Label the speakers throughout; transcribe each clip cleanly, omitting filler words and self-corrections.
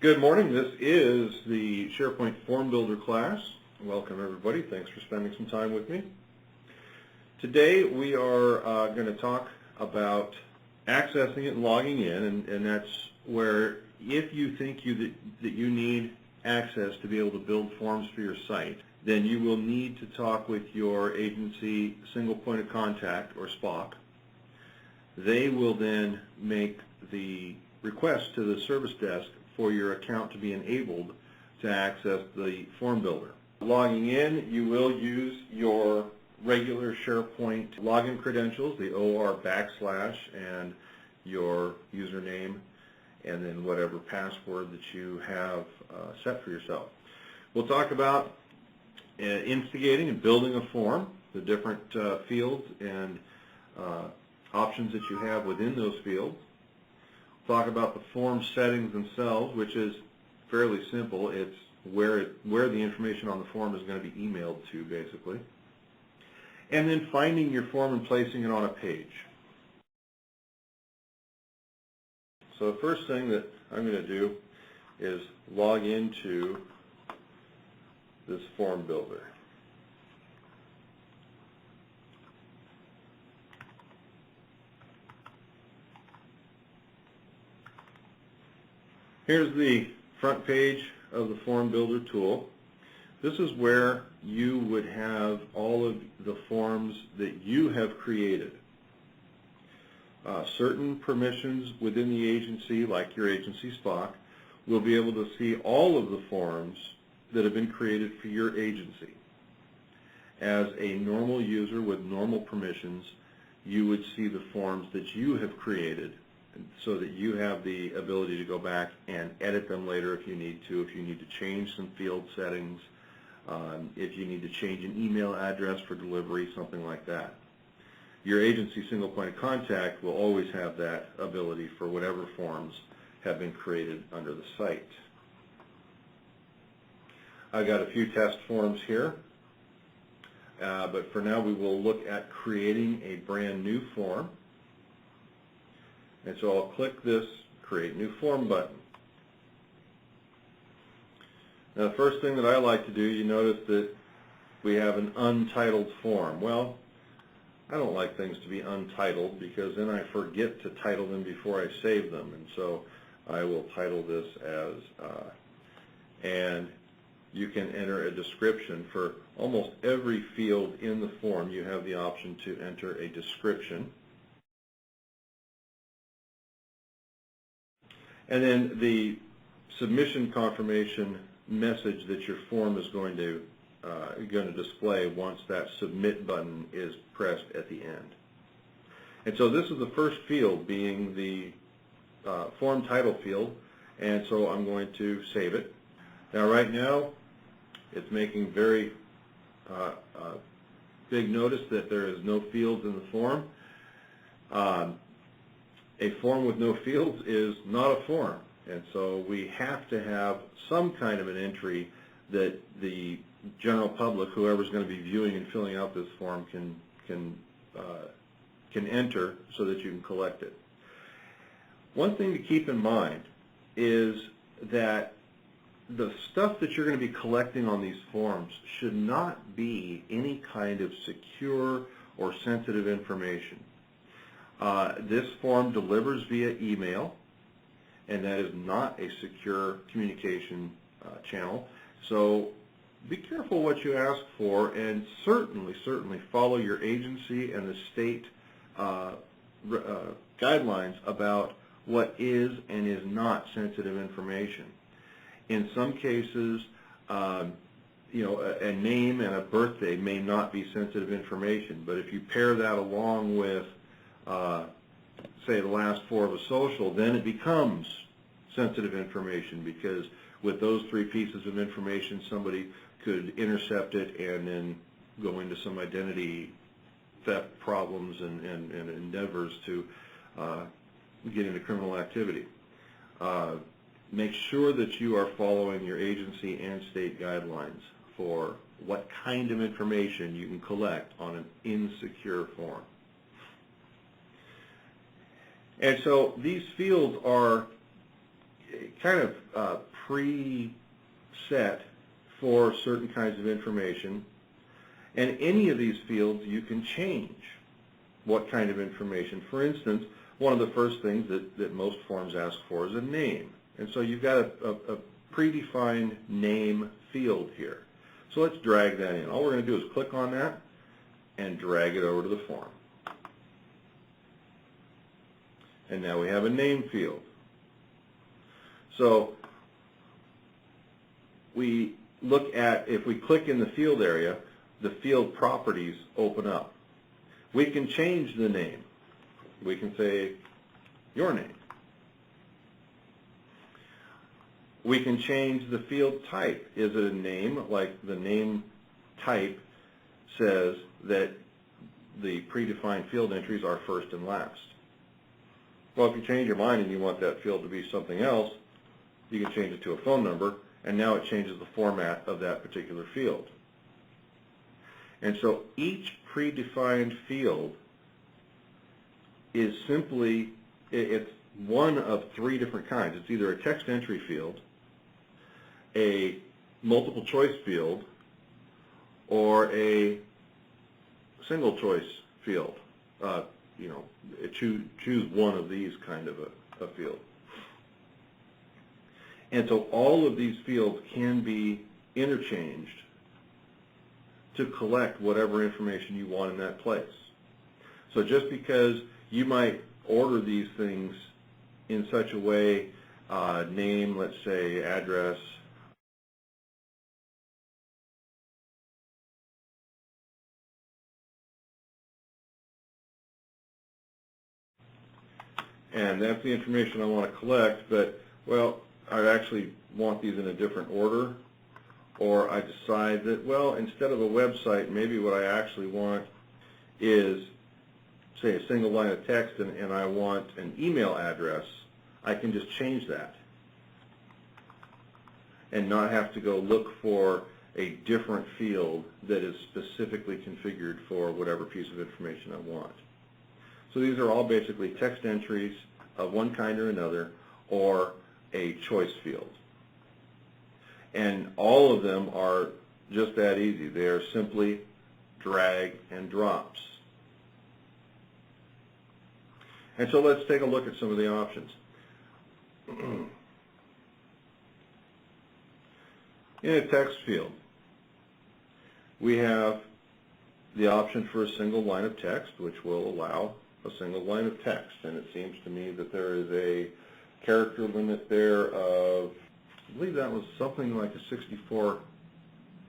Speaker 1: Good morning. This is the SharePoint Form Builder class. Welcome everybody. Thanks for spending some time with me. Today we are going to talk about accessing it and logging in, and that's where if you think that you need access to be able to build forms for your site, then you will need to talk with your agency single point of contact, or SPOC. They will then make the request to the service desk for your account to be enabled to access the form builder. Logging in, you will use your regular SharePoint login credentials, the OR / and your username, and then whatever password that you have set for yourself. We'll talk about instigating and building a form, the different fields and options that you have within those fields. Talk about the form settings themselves, which is fairly simple. It's where the information on the form is going to be emailed to, basically. And then finding your form and placing it on a page. So the first thing that I'm going to do is log into this form builder. Here's the front page of the Form Builder tool. This is where you would have all of the forms that you have created. Certain permissions within the agency, like your agency SPOC, will be able to see all of the forms that have been created for your agency. As a normal user with normal permissions, you would see the forms that you have created, so that you have the ability to go back and edit them later if you need to change some field settings, if you need to change an email address for delivery, something like that. Your agency single point of contact will always have that ability for whatever forms have been created under the site. I've got a few test forms here, but for now we will look at creating a brand new form. And so I'll click this Create New Form button. Now the first thing that I like to do, you notice that we have an untitled form. Well, I don't like things to be untitled because then I forget to title them before I save them. And so I will title this as, and you can enter a description. For almost every field in the form, you have the option to enter a description. And then the submission confirmation message that your form is going to display once that submit button is pressed at the end. And so this is the first field, being the form title field, and so I'm going to save it. Now right now it's making very big notice that there is no fields in the form. A form with no fields is not a form, and so we have to have some kind of an entry that the general public, whoever's going to be viewing and filling out this form, can enter so that you can collect it. One thing to keep in mind is that the stuff that you're going to be collecting on these forms should not be any kind of secure or sensitive information. This form delivers via email, and that is not a secure communication channel. So be careful what you ask for, and certainly follow your agency and the state guidelines about what is and is not sensitive information. In some cases, a name and a birthday may not be sensitive information, but if you pair that along with say the last four of a social, then it becomes sensitive information, because with those three pieces of information somebody could intercept it and then go into some identity theft problems and endeavors to get into criminal activity. Make sure that you are following your agency and state guidelines for what kind of information you can collect on an insecure form. And so these fields kind of preset for certain kinds of information, and any of these fields you can change what kind of information. For instance, one of the first things that most forms ask for is a name, and so you've got a predefined name field here. So let's drag that in. All we're going to do is click on that and drag it over to the form. And now we have a name field. So we look at, if we click in the field area, the field properties open up. We can change the name. We can say your name. We can change the field type. Is it a name? Like the name type says that the predefined field entries are first and last. Well, if you change your mind and you want that field to be something else, you can change it to a phone number, and now it changes the format of that particular field. And so each predefined field is simply, it's one of three different kinds. It's either a text entry field, a multiple choice field, or a single choice field. Choose one of these kind of a field. And so all of these fields can be interchanged to collect whatever information you want in that place. So just because you might order these things in such a way, name, let's say, address, and that's the information I want to collect, but, well, I actually want these in a different order, or I decide that, well, instead of a website, maybe what I actually want is, say, a single line of text, and I want an email address. I can just change that and not have to go look for a different field that is specifically configured for whatever piece of information I want. So these are all basically text entries of one kind or another, or a choice field. And all of them are just that easy. They are simply drag and drops. And so let's take a look at some of the options. In a text field, we have the option for a single line of text, which will allow a single line of text. And it seems to me that there is a character limit there of, I believe that was something like a 64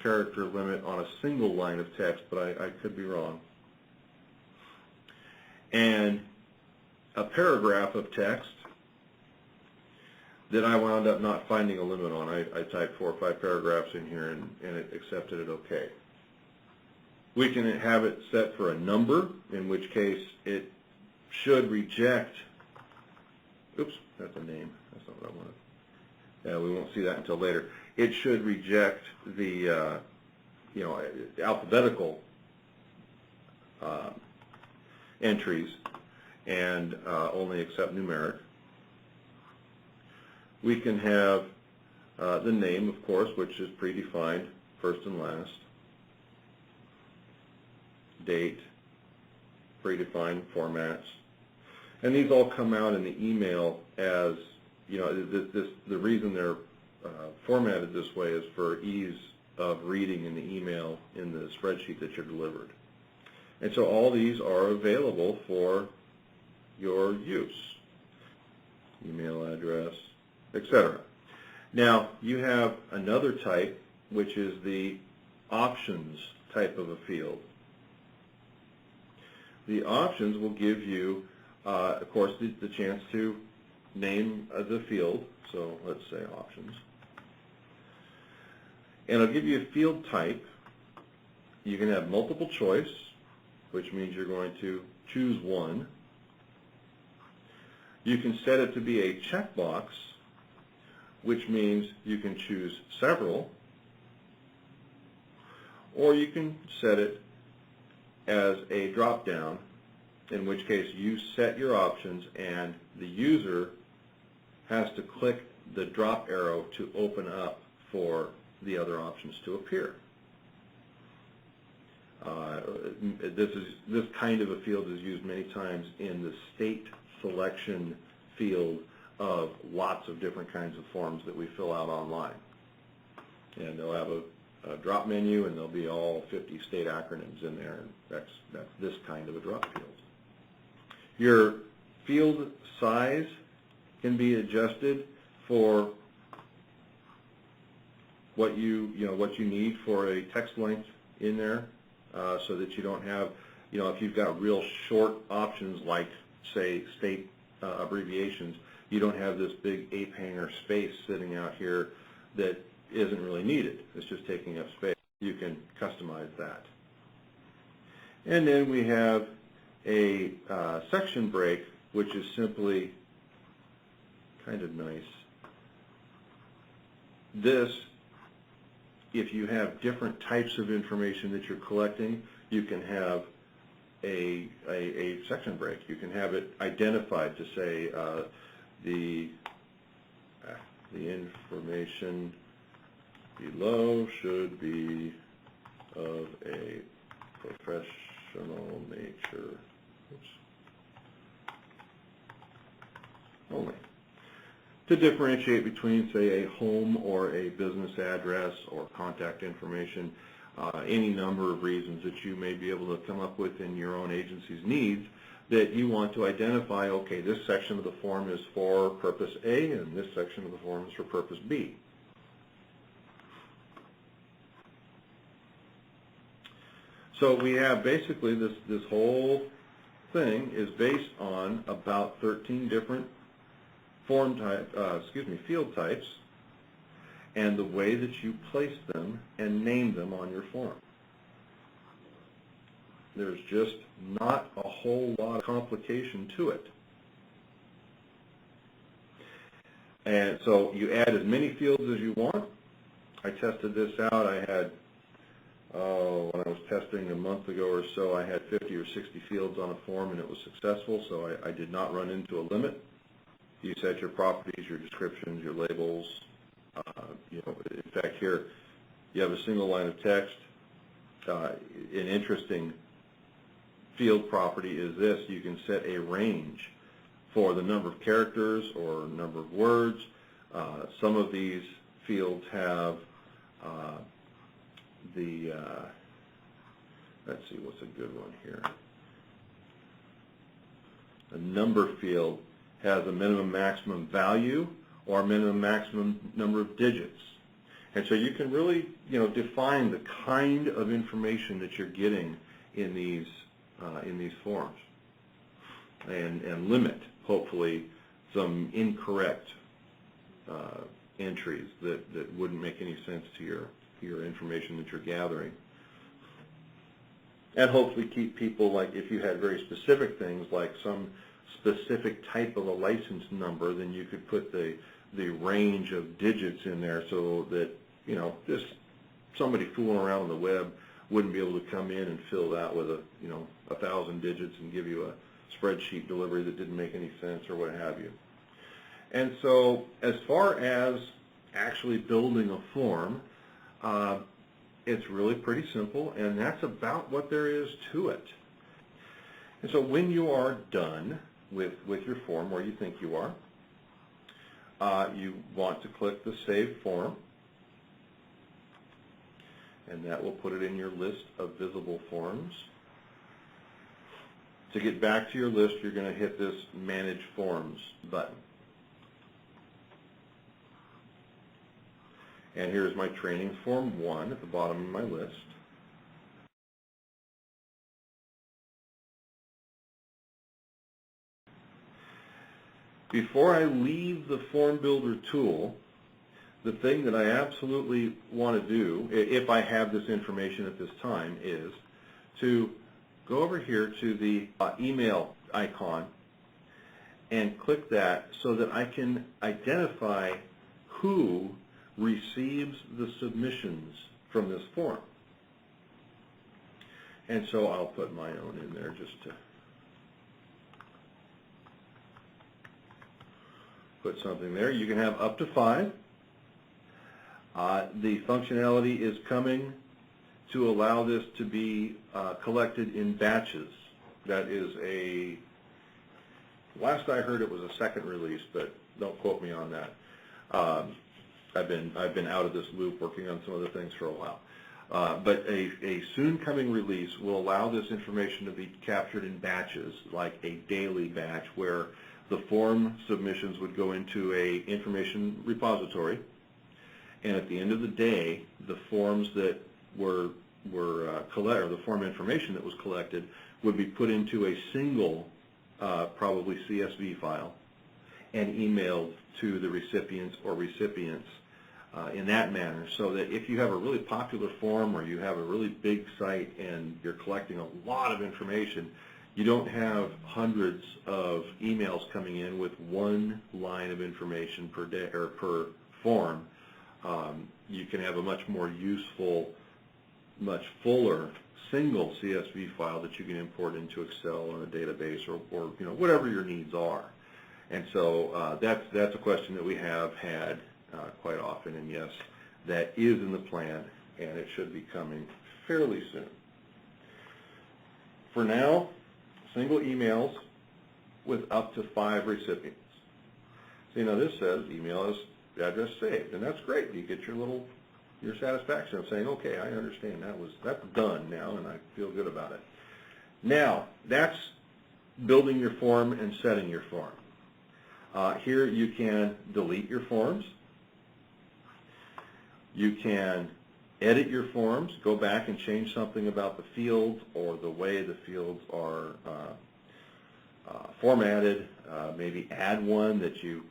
Speaker 1: character limit on a single line of text, but I could be wrong. And a paragraph of text that I wound up not finding a limit on. I typed 4 or 5 paragraphs in here, and it accepted it okay. We can have it set for a number, in which case it should reject, oops, that's a name, that's not what I wanted. Yeah, we won't see that until later. It should reject the alphabetical entries and only accept numeric. We can have the name, of course, which is predefined, first and last. Date, predefined formats. And these all come out in the email as, the reason they're formatted this way is for ease of reading in the email in the spreadsheet that you're delivered. And so all these are available for your use. Email address, etc. Now, you have another type, which is the options type of a field. The options will give you, of course, the chance to name the field. So let's say options. And it'll give you a field type. You can have multiple choice, which means you're going to choose one. You can set it to be a checkbox, which means you can choose several. Or you can set it as a drop-down, in which case you set your options and the user has to click the drop arrow to open up for the other options to appear. This kind of a field is used many times in the state selection field of lots of different kinds of forms that we fill out online. And they'll have a drop menu, and there'll be all 50 state acronyms in there. That's this kind of a drop field. Your field size can be adjusted for what you need for a text length in there, so that you don't have, if you've got real short options like, say, state abbreviations, you don't have this big ape hanger space sitting out here that isn't really needed. It's just taking up space. You can customize that. And then we have a section break, which is simply kind of nice. This, if you have different types of information that you're collecting, you can have a section break. You can have it identified to say the information below should be of a professional nature. Oops. Only. To differentiate between, say, a home or a business address or contact information, any number of reasons that you may be able to come up with in your own agency's needs that you want to identify, okay, this section of the form is for purpose A and this section of the form is for purpose B. So we have basically this whole thing is based on about 13 different field types, and the way that you place them and name them on your form. There's just not a whole lot of complication to it. And so you add as many fields as you want. I tested this out. I had, when I was testing a month ago or so, I had 50 or 60 fields on a form, and it was successful, so I did not run into a limit. You set your properties, your descriptions, your labels. In fact, here you have a single line of text. An interesting field property is this. You can set a range for the number of characters or number of words. Some of these fields have let's see, what's a good one here? The number field has a minimum maximum value or a minimum maximum number of digits. And so you can really, define the kind of information that you're getting in these forms, and limit, hopefully, some incorrect entries that wouldn't make any sense to your information that you're gathering. And hopefully keep people, like if you had very specific things like some specific type of a license number, then you could put the range of digits in there so that, just somebody fooling around on the web wouldn't be able to come in and fill that with 1,000 digits and give you a spreadsheet delivery that didn't make any sense or what have you. And so as far as actually building a form, it's really pretty simple, and that's about what there is to it. And so when you are done with your form, or you think you are, you want to click the Save Form, and that will put it in your list of visible forms. To get back to your list, you're going to hit this Manage Forms button. And here's my training form 1 at the bottom of my list. Before I leave the Form Builder tool, the thing that I absolutely want to do, if I have this information at this time, is to go over here to the email icon and click that so that I can identify who receives the submissions from this form. And so I'll put my own in there just to put something there. You can have up to 5. The functionality is coming to allow this to be collected in batches. That is last I heard it was a second release, but don't quote me on that. I've been out of this loop working on some other things for a while. But a soon coming release will allow this information to be captured in batches, like a daily batch where the form submissions would go into a information repository, and at the end of the day, the forms that were collected, or the form information that was collected, would be put into a single, probably CSV file, and emailed to the recipients or recipients in that manner, so that if you have a really popular form or you have a really big site and you're collecting a lot of information, you don't have hundreds of emails coming in with one line of information per day or per form. You can have a much more useful, much fuller single CSV file that you can import into Excel or a database or whatever your needs are. And so that's a question that we have had quite often, and yes, that is in the plan, and it should be coming fairly soon. For now, single emails with up to 5 recipients. So this says email address saved, and that's great. You get your satisfaction of saying, okay, I understand that's done now, and I feel good about it. Now, that's building your form and setting your form. Here you can delete your forms. You can edit your forms, go back and change something about the fields or the way the fields are formatted, maybe add one that you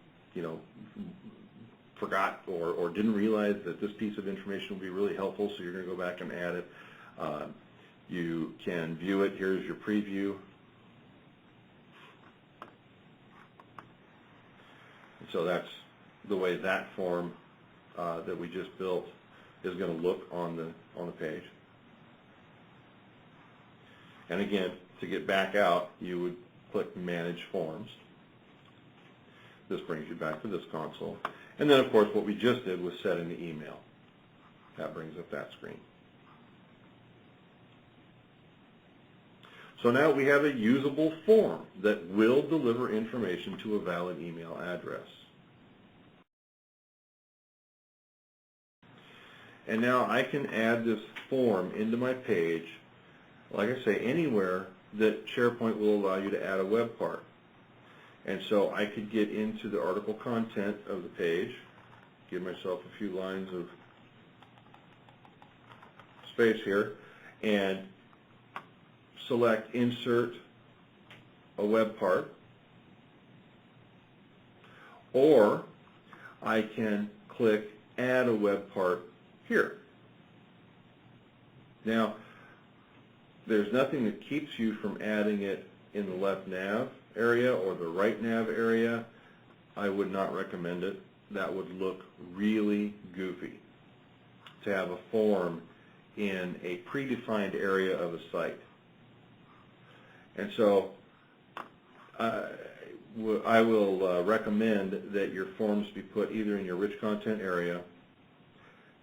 Speaker 1: forgot or didn't realize that this piece of information will be really helpful, so you're going to go back and add it. You can view it. Here's your preview. So that's the way that form that we just built is going to look on the page. And again, to get back out, you would click Manage Forms. This brings you back to this console. And then, of course, what we just did was set in the email. That brings up that screen. So now we have a usable form that will deliver information to a valid email address. And now I can add this form into my page, like I say, anywhere that SharePoint will allow you to add a web part. And so I could get into the article content of the page, give myself a few lines of space here, and select Insert a Web Part. Or I can click Add a Web Part here. Now, there's nothing that keeps you from adding it in the left nav area or the right nav area. I would not recommend it. That would look really goofy to have a form in a predefined area of a site. And so I will recommend that your forms be put either in your rich content area,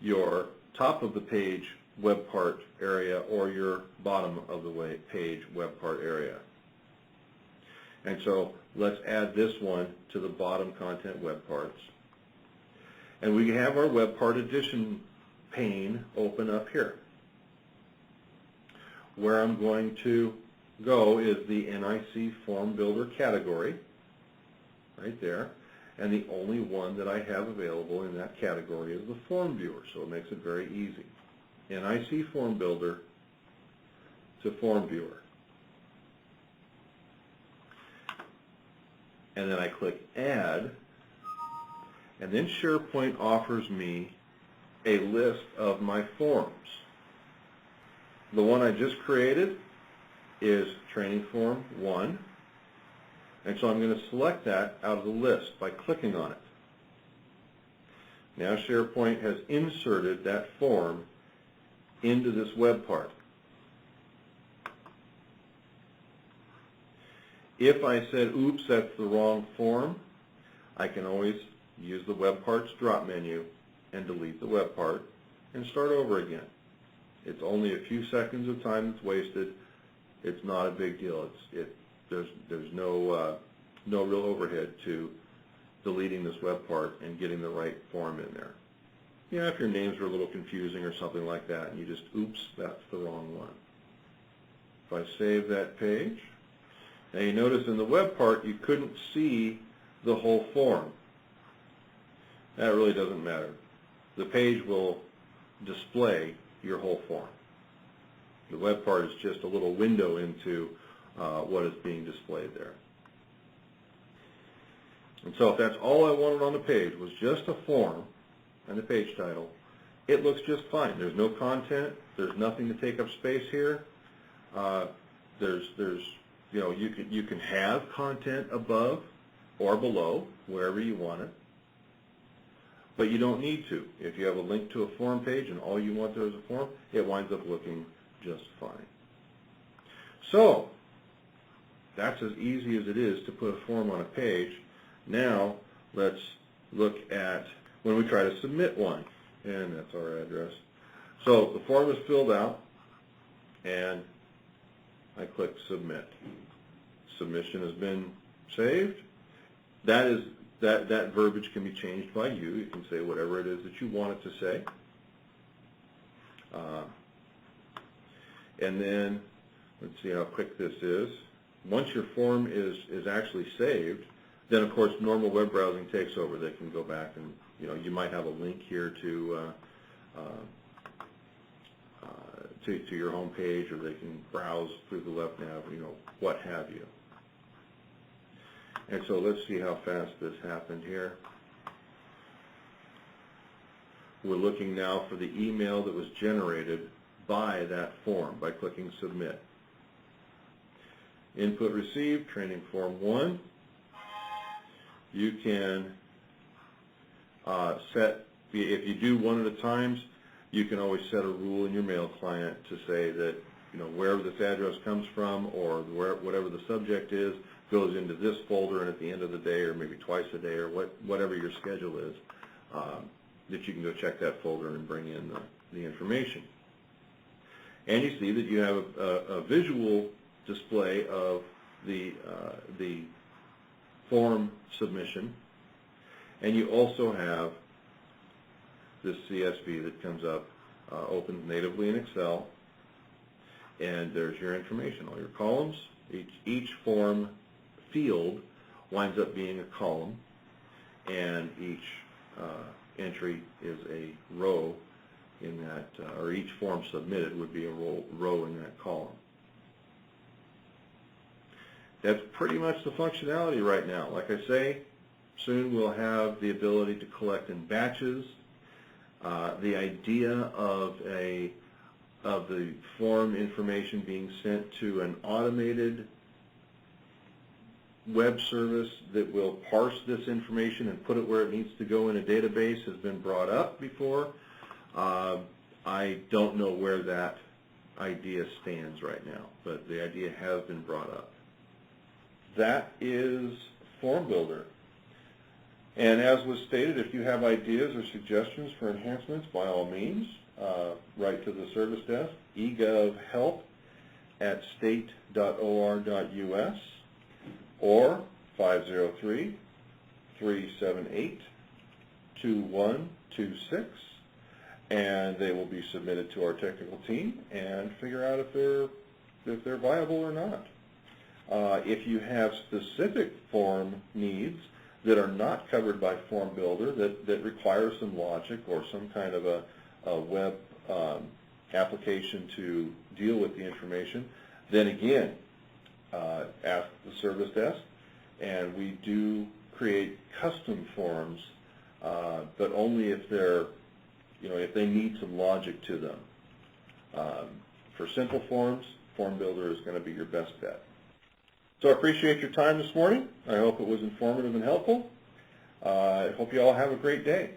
Speaker 1: your top of the page web part area, or your bottom of the page web part area. And so let's add this one to the bottom content web parts. And we have our web part addition pane open up here. Where I'm going to go is the NIC Form Builder category, right there. And the only one that I have available in that category is the Form Viewer, so it makes it very easy. NIC Form Builder to Form Viewer. And then I click Add, and then SharePoint offers me a list of my forms. The one I just created is Training Form 1. And so I'm going to select that out of the list by clicking on it. Now SharePoint has inserted that form into this web part. If I said, oops, that's the wrong form, I can always use the web parts drop menu and delete the web part and start over again. It's only a few seconds of time that's wasted. It's not a big deal. There's no real overhead to deleting this web part and getting the right form in there. Yeah, if your names are a little confusing or something like that and you just, oops, that's the wrong one. If I save that page, now you notice in the web part you couldn't see the whole form. That really doesn't matter. The page will display your whole form. The web part is just a little window into what is being displayed there. And so if that's all I wanted on the page was just a form and the page title, it looks just fine. There's no content. There's nothing to take up space here. You can have content above or below, wherever you want it, but you don't need to. If you have a link to a form page and all you want there is a form, it winds up looking just fine. So that's as easy as it is to put a form on a page. Now let's look at when we try to submit one, and that's our address. So the form is filled out, and I click Submit. Submission has been saved. That verbiage can be changed by you. You can say whatever it is that you want it to say. And then let's see how quick this is. Once your form is actually saved, then of course normal web browsing takes over. They can go back and you might have a link here to your home page, or they can browse through the left nav, what have you. And so let's see how fast this happened here. We're looking now for the email that was generated by that form by clicking Submit. Input received, training form 1. You can set, if you do one at a time, you can always set a rule in your mail client to say that wherever this address comes from, or whatever the subject is, goes into this folder, and at the end of the day, or maybe twice a day, or whatever your schedule is, that you can go check that folder and bring in the information. And you see that you have a visual display of the form submission, and you also have this CSV that comes up, opens natively in Excel, and there's your information, all your columns. Each form field winds up being a column, and each entry is a row in that, or each form submitted would be a row in that column. That's pretty much the functionality right now. Like I say, soon we'll have the ability to collect in batches. The idea of the form information being sent to an automated web service that will parse this information and put it where it needs to go in a database has been brought up before. I don't know where that idea stands right now, but the idea has been brought up. That is Form Builder. And as was stated, if you have ideas or suggestions for enhancements, by all means, write to the service desk, egovhelp@state.or.us, or 503-378-2126, and they will be submitted to our technical team and figure out if they're viable or not. If you have specific form needs that are not covered by Form Builder, that require some logic or some kind of a web application to deal with the information, then again, ask the service desk, and we do create custom forms, but only if they're, if they need some logic to them. For simple forms, Form Builder is going to be your best bet. So I appreciate your time this morning. I hope it was informative and helpful. I hope you all have a great day.